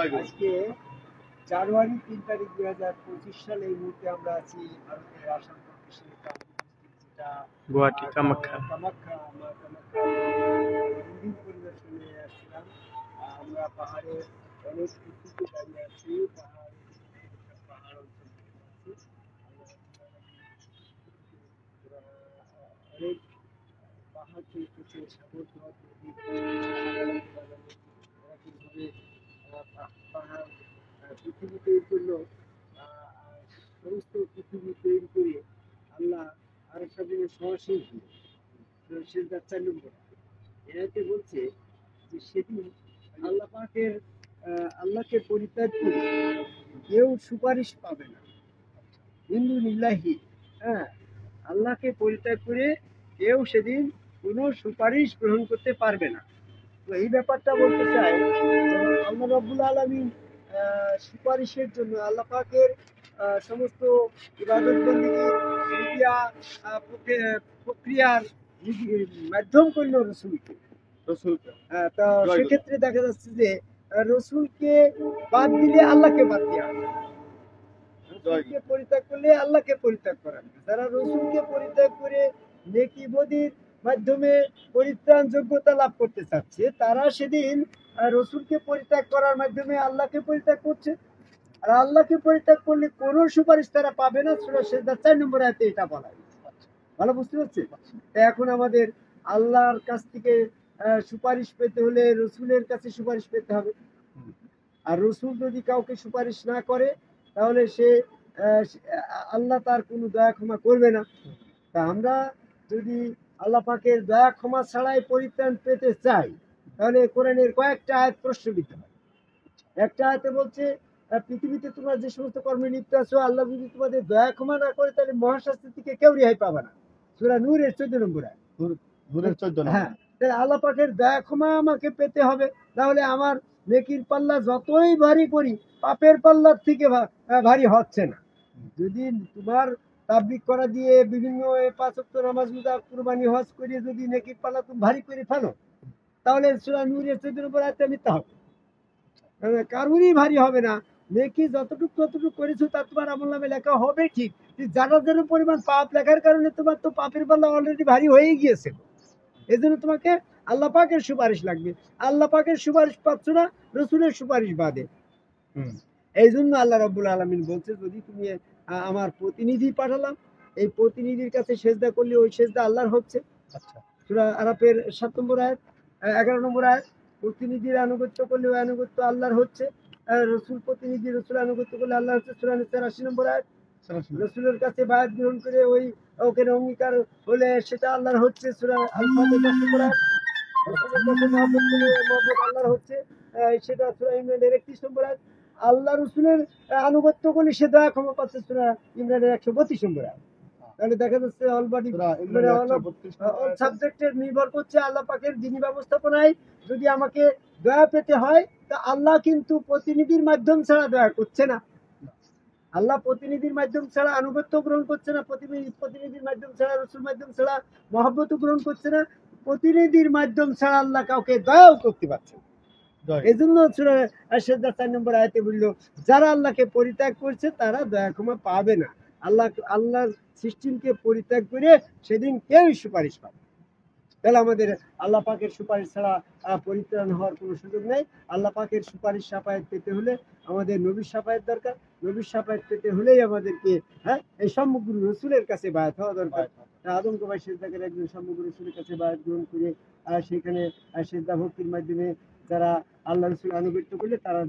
আজকে জানুয়ারি ৩ তারিখ ২০২৫ সালে এই মুহূর্তে আমরা আছি ভারতের আসাম প্রদেশে যেটা গুয়াহাটি কামাখ্যা কামাখ্যা মন্দির পরিদর্শনে আসছিলাম। আমরা পাহাড়ের অনেক উঁচুতে দাঁড়িয়ে আছি, পাহাড় অঞ্চল অনেক পাহাড় চলতেছে, সাগর পাহাড় পৃথিবী তৈরি করলো, সমস্ত পৃথিবী তৈরি করে আল্লাহ আরেক সাথে সহসীম সেজদা ৪ নম্বর এরাতে বলছে যে সেদিন আল্লাহ পাকের আল্লাহকে পরিত্যাগ করে কেউ সুপারিশ পাবে না। হিন্দু নিল্লাহি, হ্যাঁ, আল্লাহকে পরিত্যাগ করে কেউ সেদিন কোনো সুপারিশ গ্রহণ করতে পারবে না। তো এই ব্যাপারটা বলতে চাই, আল্লাহ রাব্বুল আলামিন সুপারিশের জন্য আল্লাহ পাকের সমস্ত ইবাদত বন্দেগীর প্রক্রিয়ার মাধ্যম করলো রসুলকে। তা সেক্ষেত্রে দেখা যাচ্ছে যে রসুলকে বাদ দিলে আল্লাহকে বাদ দেওয়া, রসুলকে পরিত্যাগ করলে আল্লাহকে পরিত্যাগ করা। যারা রসুলকে পরিত্যাগ করে নেকি বদির মাধ্যমে পরিত্রাণ যোগ্যতা লাভ করতে চাচ্ছে, তারা সেদিন রসুলকে পরিত্যাগ করার মাধ্যমে আল্লাহকে পরিত্যাগ করছে। আর আল্লাহকে পরিত্যাগ করলে কোনো সুপারিশ তারা পাবে না। সূরা সেজদা ৪ নম্বর আয়াতে এটা বলা হয়েছে। ভালো বুঝতে পারছি? এখন আমাদের আল্লাহর কাছ থেকে সুপারিশ পেতে হলে রসুলের কাছে সুপারিশ পেতে হবে। আর রসুল যদি কাউকে সুপারিশ না করে তাহলে সে আল্লাহ তার কোনো দয়া ক্ষমা করবে না। তা আমরা যদি আল্লাহ পাকের দয়া ক্ষমা ছাড়াই পরিত্রাণ পেতে চাই, তাহলে কোরআনের কয়েকটা আয়াত প্রশ্নবিদ্ধ হয়। একটা আয়াতে বলছে, পৃথিবীতে তোমরা যে সমস্ত কর্মে লিপ্ত আছো, আল্লাহ যদি তোমাদের দয়া ক্ষমা না করে তাহলে মহাশাস্তি থেকে কেউ রেহাই পাবে না। সূরা নূরের 14 নম্বর আয়াত। হ্যাঁ, তাহলে আল্লাহ পাকের দয়া ক্ষমা আমাকে পেতে হবে। তাহলে আমার নেকির পাল্লা যতই ভারী করি, পাপের পাল্লার থেকে ভারী হচ্ছে না। যদি তোমার তাবলিগ করা দিয়ে বিভিন্ন ৫ ওয়াক্ত নামাজ রোজা কুরবানি হজ করে যদি নেকির পাল্লা তুমি ভারী করে ফেলো, তাহলে সূরা নূরের 14 নম্বর আয়াতে মিথ্যা হবে। কারোরই ভারী হবে না। নেকি যতটুকু করেছো তা তোমার আমলনামে লেখা হবে ঠিক, যারা যেন পরিমাণ পাপ লেখার কারণে তোমার তো পাপের পাল্লা অলরেডি ভারী হয়ে গিয়েছে। এই জন্য তোমাকে আল্লাহ পাকের সুপারিশ লাগবে। আল্লাহ পাকের সুপারিশ পাচ্ছ না, রসুলের সুপারিশ বাদে। এই জন্য আল্লাহ রাব্বুল আলামিন বলছে, যদি তুমি আমার প্রতিনিধি পাঠালাম, এই প্রতিনিধির কাছে সেজদা করলে ওই সেজদা আল্লাহর হচ্ছে। সূরা আরাফের ৭ নম্বর আয়াত, ১১ নম্বর আয়াত, প্রতিনিধির আনুগত্য করলে ওই আনুগত্য আল্লাহর হচ্ছে। রসুল প্রতিনিধি রসুল আনুগত্য করলে আল্লাহ হচ্ছে। সূরা নিসার ৮০ নম্বর আয়াত, রসুলের কাছে বায়াত গ্রহণ করে ওই ওখানে অঙ্গীকার হলে সেটা আল্লাহর হচ্ছে। সূরা আল-ফাতিহা ১০ নম্বর আয়াত, রসুলের কাছে মহব্বত করলে মহব্বত আল্লাহর হচ্ছে, সেটা সূরা ইমরানের ৩১ নম্বর আয়াত। আল্লাহ রসুলের আনুগত্য করলে সে দয়া ক্ষমা পাচ্ছে, সূরা ইমরানের ১৩২ নম্বর আয়াত। তাহলে দেখা যাচ্ছে অলরেডি সাবজেক্টের নির্ভর করছে আল্লাহ পাকের দিনী ব্যবস্থাপনায়। যদি আমাকে দয়া পেতে হয় তা আল্লাহ কিন্তু প্রতিনিধির মাধ্যম ছাড়া দয়া করছে না। আল্লাহ প্রতিনিধির মাধ্যম ছাড়া আনুগত্য গ্রহণ করছে না, প্রতিনিধির মাধ্যম ছাড়া রসুল মাধ্যম ছাড়া মহব্বত গ্রহণ করছে না, প্রতিনিধির মাধ্যম ছাড়া আল্লাহ কাউকে দয়াও করতে পারছে না। এই জন্য সূরা সেজদা ৪ নম্বর আয়াতে বলল, যারা আল্লাহকে পরিত্যাগ করছে তারা দয়া ক্ষমা পাবে না। আল্লাহর সিস্টেমকে পরিত্যাগ করে সেদিন কেউ সুপারিশ পাবে। তাহলে আমাদের আল্লাহ পাকের সুপারিশ ছাড়া পরিত্রাণ হওয়ার কোনো সুযোগ নেই। আল্লাহ পাকের সুপারিশ সাফায়াত পেতে হলে আমাদের নবীর সাফায়াত দরকার। নবীর সাফায়াত পেতে হলেই আমাদেরকে এই সমগ্র রসুলের কাছে বায়াত হওয়া দরকার। আদম কবাই সেজদাকের একজন সমগ্র রসুলের কাছে বায়াত গ্রহণ করে সেখানে সেজদা ভক্তির মাধ্যমে যারা আল্লাহ রসুল আনুগত্য করলে তারা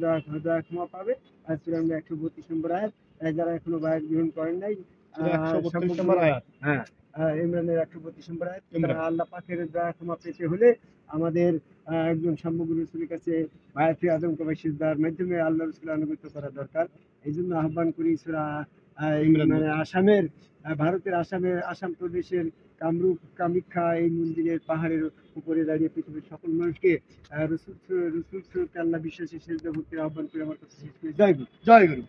দয়া ক্ষমা পাবে। আর সূরা ১৩২ নম্বর আয়াত, যারা এখনো বায়াত গ্রহণ করেন নাই, ইমরানের ১৩২ নম্বর আয়াত, আল্লাহ পাকের দয়া ক্ষমা পেতে হলে আমাদের একজন সমগ্র রসুলের কাছে বায়াতে আদম কবাই সেজদার মাধ্যমে আল্লাহ রসুল আনুগত্য করা দরকার। এই জন্য আহ্বান করি, আসামের ভারতের আসাম প্রদেশের কামরূপ কামাখ্যা এই মন্দিরের পাহাড়ের উপরে দাঁড়িয়ে পৃথিবীর সকল মানুষকে রসুল আল্লাহ বিশ্বাসী সেজদা ভক্তির আহ্বান করে আমার কাছে জয় গুরু।